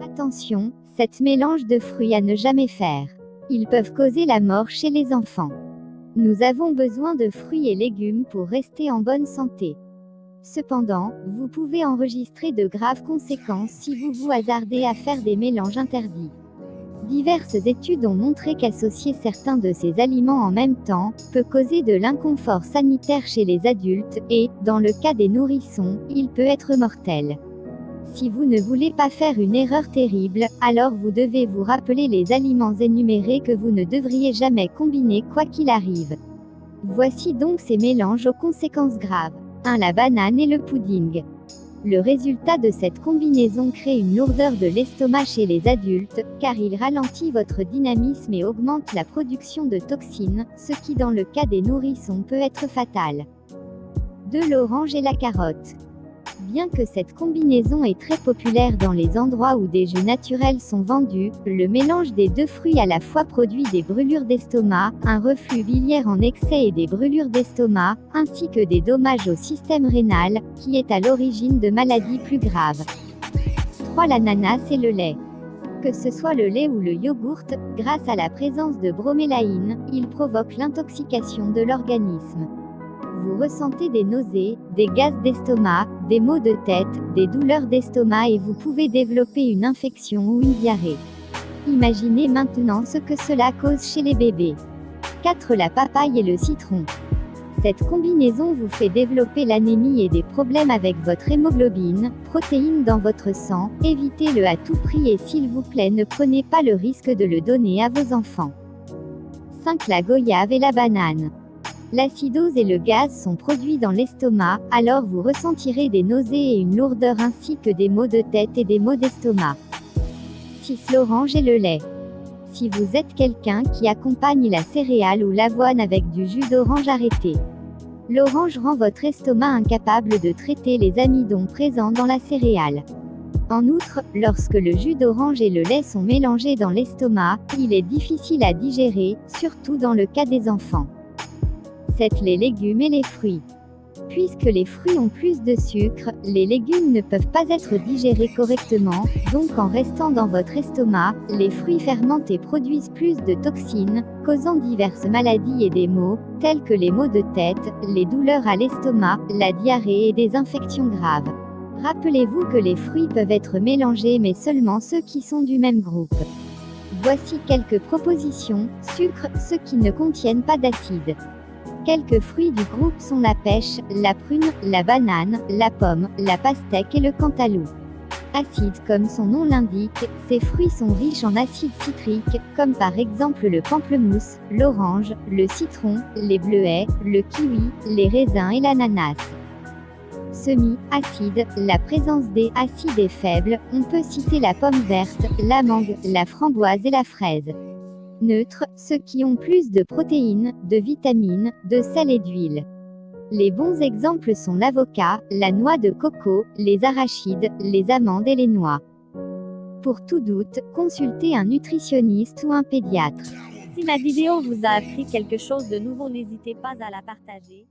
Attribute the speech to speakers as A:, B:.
A: Attention, cet mélange de fruits à ne jamais faire. Ils peuvent causer la mort chez les enfants. Nous avons besoin de fruits et légumes pour rester en bonne santé. Cependant, vous pouvez enregistrer de graves conséquences si vous vous hasardez à faire des mélanges interdits. Diverses études ont montré qu'associer certains de ces aliments en même temps peut causer de l'inconfort sanitaire chez les adultes et, dans le cas des nourrissons, il peut être mortel. Si vous ne voulez pas faire une erreur terrible, alors vous devez vous rappeler les aliments énumérés que vous ne devriez jamais combiner quoi qu'il arrive. Voici donc ces mélanges aux conséquences graves. 1. La banane et le pudding. Le résultat de cette combinaison crée une lourdeur de l'estomac chez les adultes, car il ralentit votre dynamisme et augmente la production de toxines, ce qui dans le cas des nourrissons peut être fatal. 2. L'orange et la carotte. Bien que cette combinaison est très populaire dans les endroits où des jus naturels sont vendus, le mélange des deux fruits à la fois produit des brûlures d'estomac, un reflux biliaire en excès et des brûlures d'estomac, ainsi que des dommages au système rénal, qui est à l'origine de maladies plus graves. 3. L'ananas et le lait. Que ce soit le lait ou le yogourt, grâce à la présence de bromélaïne, il provoque l'intoxication de l'organisme. Vous ressentez des nausées, des gaz d'estomac, des maux de tête, des douleurs d'estomac et vous pouvez développer une infection ou une diarrhée. Imaginez maintenant ce que cela cause chez les bébés. 4. La papaye et le citron. Cette combinaison vous fait développer l'anémie et des problèmes avec votre hémoglobine, protéines dans votre sang, évitez-le à tout prix et s'il vous plaît ne prenez pas le risque de le donner à vos enfants. 5. La goyave et la banane. L'acidose et le gaz sont produits dans l'estomac, alors vous ressentirez des nausées et une lourdeur ainsi que des maux de tête et des maux d'estomac. 6. L'orange et le lait. Si vous êtes quelqu'un qui accompagne la céréale ou l'avoine avec du jus d'orange, arrêtez. L'orange rend votre estomac incapable de traiter les amidons présents dans la céréale. En outre, lorsque le jus d'orange et le lait sont mélangés dans l'estomac, il est difficile à digérer, surtout dans le cas des enfants. 7. Les légumes et les fruits. Puisque les fruits ont plus de sucre, les légumes ne peuvent pas être digérés correctement, donc en restant dans votre estomac, les fruits fermentés produisent plus de toxines, causant diverses maladies et des maux, tels que les maux de tête, les douleurs à l'estomac, la diarrhée et des infections graves. Rappelez-vous que les fruits peuvent être mélangés mais seulement ceux qui sont du même groupe. Voici quelques propositions: sucre, ceux qui ne contiennent pas d'acide. Quelques fruits du groupe sont la pêche, la prune, la banane, la pomme, la pastèque et le cantaloupe. Acide comme son nom l'indique, ces fruits sont riches en acide citrique, comme par exemple le pamplemousse, l'orange, le citron, les bleuets, le kiwi, les raisins et l'ananas. Semi-acide, la présence des acides est faible, on peut citer la pomme verte, la mangue, la framboise et la fraise. Neutre, ceux qui ont plus de protéines, de vitamines, de sel et d'huile. Les bons exemples sont l'avocat, la noix de coco, les arachides, les amandes et les noix. Pour tout doute, consultez un nutritionniste ou un pédiatre.
B: Si ma vidéo vous a appris quelque chose de nouveau, n'hésitez pas à la partager.